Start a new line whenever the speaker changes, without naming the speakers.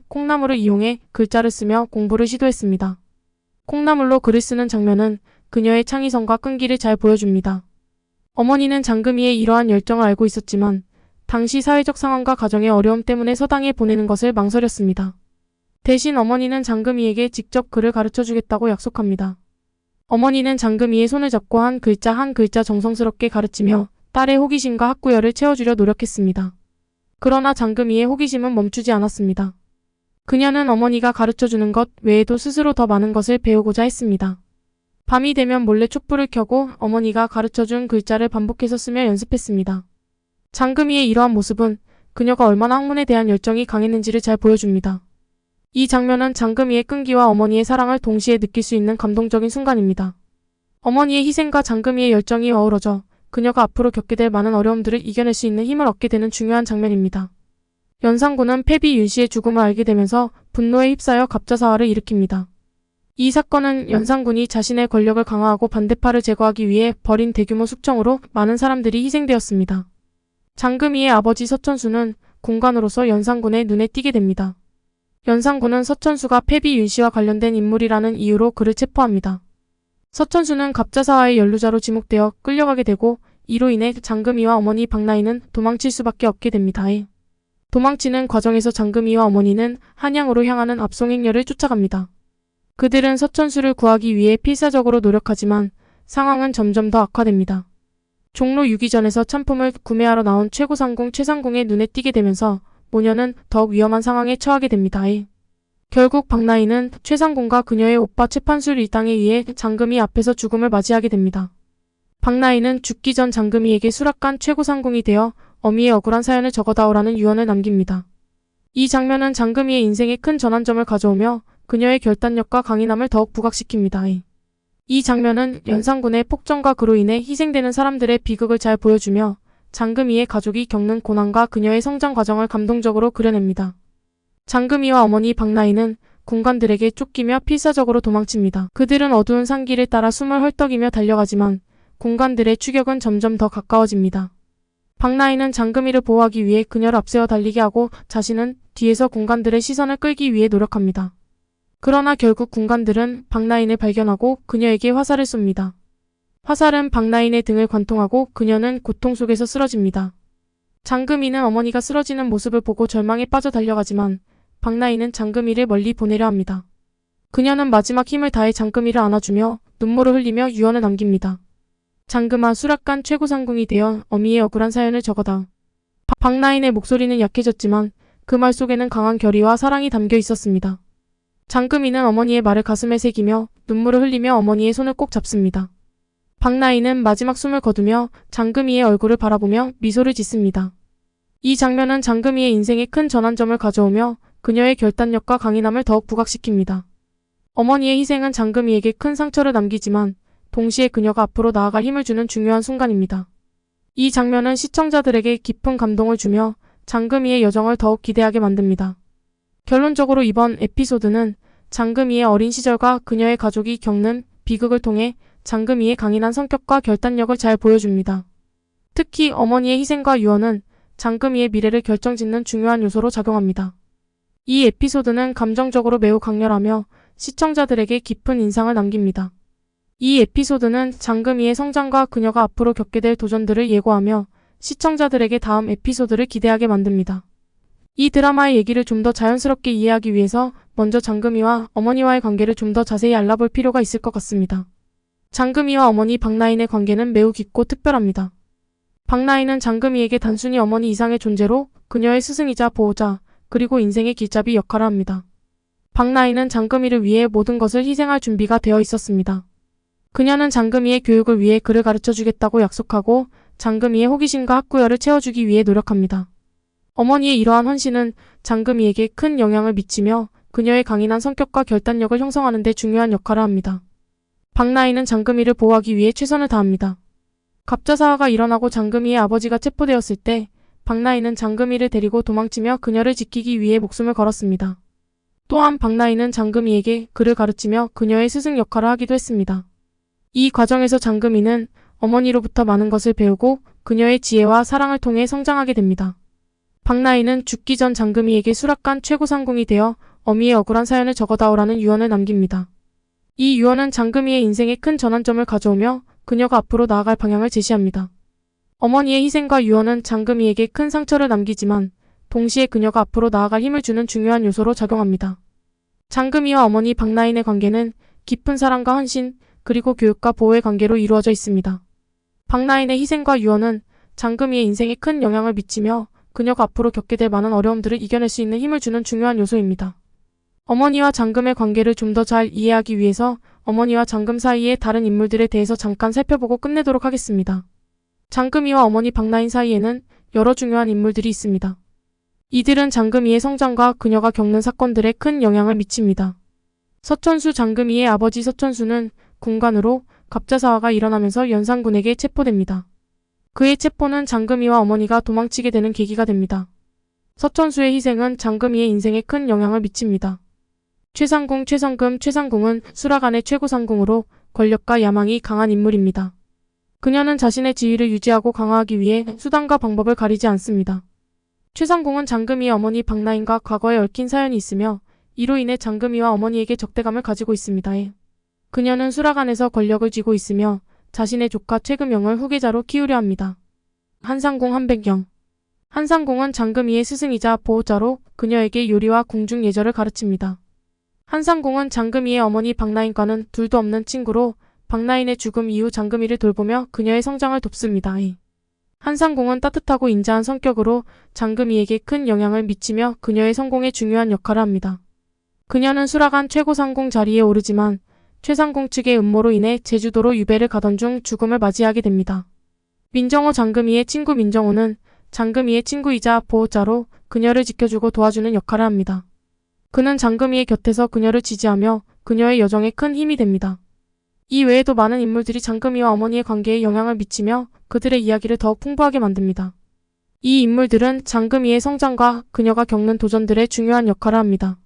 콩나물을 이용해 글자를 쓰며 공부를 시도했습니다. 콩나물로 글을 쓰는 장면은 그녀의 창의성과 끈기를 잘 보여줍니다. 어머니는 장금이의 이러한 열정을 알고 있었지만 당시 사회적 상황과 가정의 어려움 때문에 서당에 보내는 것을 망설였습니다. 대신 어머니는 장금이에게 직접 글을 가르쳐주겠다고 약속합니다. 어머니는 장금이의 손을 잡고 한 글자 한 글자 정성스럽게 가르치며 딸의 호기심과 학구열을 채워주려 노력했습니다. 그러나 장금이의 호기심은 멈추지 않았습니다. 그녀는 어머니가 가르쳐주는 것 외에도 스스로 더 많은 것을 배우고자 했습니다. 밤이 되면 몰래 촛불을 켜고 어머니가 가르쳐준 글자를 반복해서 쓰며 연습했습니다. 장금이의 이러한 모습은 그녀가 얼마나 학문에 대한 열정이 강했는지를 잘 보여줍니다. 이 장면은 장금이의 끈기와 어머니의 사랑을 동시에 느낄 수 있는 감동적인 순간입니다. 어머니의 희생과 장금이의 열정이 어우러져 그녀가 앞으로 겪게 될 많은 어려움들을 이겨낼 수 있는 힘을 얻게 되는 중요한 장면입니다. 연산군은 패비 윤씨의 죽음을 알게 되면서 분노에 휩싸여 갑자사화를 일으킵니다. 이 사건은 연산군이 자신의 권력을 강화하고 반대파를 제거하기 위해 벌인 대규모 숙청으로 많은 사람들이 희생되었습니다. 장금이의 아버지 서천수는 군관으로서 연산군의 눈에 띄게 됩니다. 연산군은 서천수가 패비 윤씨와 관련된 인물이라는 이유로 그를 체포합니다. 서천수는 갑자사화의 연루자로 지목되어 끌려가게 되고 이로 인해 장금이와 어머니 박나인은 도망칠 수밖에 없게 됩니다. 도망치는 과정에서 장금이와 어머니는 한양으로 향하는 압송행렬을 쫓아갑니다. 그들은 서천수를 구하기 위해 필사적으로 노력하지만 상황은 점점 더 악화됩니다. 종로 6위전에서 참품을 구매하러 나온 최고상궁 최상궁의 눈에 띄게 되면서 모녀는 더욱 위험한 상황에 처하게 됩니다. 결국 박나인은 최상궁과 그녀의 오빠 최판술 일당에 의해 장금이 앞에서 죽음을 맞이하게 됩니다. 박나인은 죽기 전 장금이에게 수락관 최고상궁이 되어 어미의 억울한 사연을 적어다오라는 유언을 남깁니다. 이 장면은 장금이의 인생에 큰 전환점을 가져오며 그녀의 결단력과 강인함을 더욱 부각시킵니다. 이 장면은 연산군의 폭정과 그로 인해 희생되는 사람들의 비극을 잘 보여주며 장금이의 가족이 겪는 고난과 그녀의 성장 과정을 감동적으로 그려냅니다. 장금이와 어머니 박나인은 군관들에게 쫓기며 필사적으로 도망칩니다. 그들은 어두운 산길을 따라 숨을 헐떡이며 달려가지만 군관들의 추격은 점점 더 가까워집니다. 박나인은 장금이를 보호하기 위해 그녀를 앞세워 달리게 하고 자신은 뒤에서 군관들의 시선을 끌기 위해 노력합니다. 그러나 결국 군관들은 박나인을 발견하고 그녀에게 화살을 쏩니다. 화살은 박나인의 등을 관통하고 그녀는 고통 속에서 쓰러집니다. 장금이는 어머니가 쓰러지는 모습을 보고 절망에 빠져 달려가지만 박나인은 장금이를 멀리 보내려 합니다. 그녀는 마지막 힘을 다해 장금이를 안아주며 눈물을 흘리며 유언을 남깁니다. 장금아, 수락관 최고상궁이 되어 어미의 억울한 사연을 적어다. 박나인의 목소리는 약해졌지만 그 말 속에는 강한 결의와 사랑이 담겨 있었습니다. 장금이는 어머니의 말을 가슴에 새기며 눈물을 흘리며 어머니의 손을 꼭 잡습니다. 박나인은 마지막 숨을 거두며 장금이의 얼굴을 바라보며 미소를 짓습니다. 이 장면은 장금이의 인생에 큰 전환점을 가져오며 그녀의 결단력과 강인함을 더욱 부각시킵니다. 어머니의 희생은 장금이에게 큰 상처를 남기지만 동시에 그녀가 앞으로 나아갈 힘을 주는 중요한 순간입니다. 이 장면은 시청자들에게 깊은 감동을 주며 장금이의 여정을 더욱 기대하게 만듭니다. 결론적으로 이번 에피소드는 장금이의 어린 시절과 그녀의 가족이 겪는 비극을 통해 장금이의 강인한 성격과 결단력을 잘 보여줍니다. 특히 어머니의 희생과 유언은 장금이의 미래를 결정짓는 중요한 요소로 작용합니다. 이 에피소드는 감정적으로 매우 강렬하며 시청자들에게 깊은 인상을 남깁니다. 이 에피소드는 장금이의 성장과 그녀가 앞으로 겪게 될 도전들을 예고하며 시청자들에게 다음 에피소드를 기대하게 만듭니다. 이 드라마의 얘기를 좀 더 자연스럽게 이해하기 위해서 먼저 장금이와 어머니와의 관계를 좀 더 자세히 알아볼 필요가 있을 것 같습니다. 장금이와 어머니 박나인의 관계는 매우 깊고 특별합니다. 박나인은 장금이에게 단순히 어머니 이상의 존재로 그녀의 스승이자 보호자, 그리고 인생의 길잡이 역할을 합니다. 박나인은 장금이를 위해 모든 것을 희생할 준비가 되어 있었습니다. 그녀는 장금이의 교육을 위해 그를 가르쳐주겠다고 약속하고 장금이의 호기심과 학구열을 채워주기 위해 노력합니다. 어머니의 이러한 헌신은 장금이에게 큰 영향을 미치며 그녀의 강인한 성격과 결단력을 형성하는 데 중요한 역할을 합니다. 박나인은 장금이를 보호하기 위해 최선을 다합니다. 갑자사화가 일어나고 장금이의 아버지가 체포되었을 때 박나인은 장금이를 데리고 도망치며 그녀를 지키기 위해 목숨을 걸었습니다. 또한 박나인은 장금이에게 글을 가르치며 그녀의 스승 역할을 하기도 했습니다. 이 과정에서 장금이는 어머니로부터 많은 것을 배우고 그녀의 지혜와 사랑을 통해 성장하게 됩니다. 박나인은 죽기 전 장금이에게 수락관 최고상궁이 되어 어미의 억울한 사연을 적어다오라는 유언을 남깁니다. 이 유언은 장금이의 인생에 큰 전환점을 가져오며 그녀가 앞으로 나아갈 방향을 제시합니다. 어머니의 희생과 유언은 장금이에게 큰 상처를 남기지만 동시에 그녀가 앞으로 나아갈 힘을 주는 중요한 요소로 작용합니다. 장금이와 어머니 박나인의 관계는 깊은 사랑과 헌신, 그리고 교육과 보호의 관계로 이루어져 있습니다. 박나인의 희생과 유언은 장금이의 인생에 큰 영향을 미치며 그녀가 앞으로 겪게 될 많은 어려움들을 이겨낼 수 있는 힘을 주는 중요한 요소입니다. 어머니와 장금의 관계를 좀 더 잘 이해하기 위해서 어머니와 장금 사이의 다른 인물들에 대해서 잠깐 살펴보고 끝내도록 하겠습니다. 장금이와 어머니 박나인 사이에는 여러 중요한 인물들이 있습니다. 이들은 장금이의 성장과 그녀가 겪는 사건들에 큰 영향을 미칩니다. 서천수 장금이의 아버지 서천수는 군관으로 갑자사화가 일어나면서 연산군에게 체포됩니다. 그의 체포는 장금이와 어머니가 도망치게 되는 계기가 됩니다. 서천수의 희생은 장금이의 인생에 큰 영향을 미칩니다. 최상궁 최상금은 수락안의 최고상궁으로 권력과 야망이 강한 인물입니다. 그녀는 자신의 지위를 유지하고 강화하기 위해 수단과 방법을 가리지 않습니다. 최상궁은 장금이의 어머니 박나인과 과거에 얽힌 사연이 있으며 이로 인해 장금이와 어머니에게 적대감을 가지고 있습니다. 그녀는 수락안에서 권력을 쥐고 있으며 자신의 조카 최금영을 후계자로 키우려 합니다. 한상궁 한백영. 한상궁은 장금이의 스승이자 보호자로 그녀에게 요리와 궁중 예절을 가르칩니다. 한상궁은 장금이의 어머니 박나인과는 둘도 없는 친구로 박나인의 죽음 이후 장금이를 돌보며 그녀의 성장을 돕습니다. 한상궁은 따뜻하고 인자한 성격으로 장금이에게 큰 영향을 미치며 그녀의 성공에 중요한 역할을 합니다. 그녀는 수락안 최고상궁 자리에 오르지만 최상궁 측의 음모로 인해 제주도로 유배를 가던 중 죽음을 맞이하게 됩니다. 민정호 장금이의 친구 민정호는 장금이의 친구이자 보호자로 그녀를 지켜주고 도와주는 역할을 합니다. 그는 장금이의 곁에서 그녀를 지지하며 그녀의 여정에 큰 힘이 됩니다. 이 외에도 많은 인물들이 장금이와 어머니의 관계에 영향을 미치며 그들의 이야기를 더욱 풍부하게 만듭니다. 이 인물들은 장금이의 성장과 그녀가 겪는 도전들에 중요한 역할을 합니다.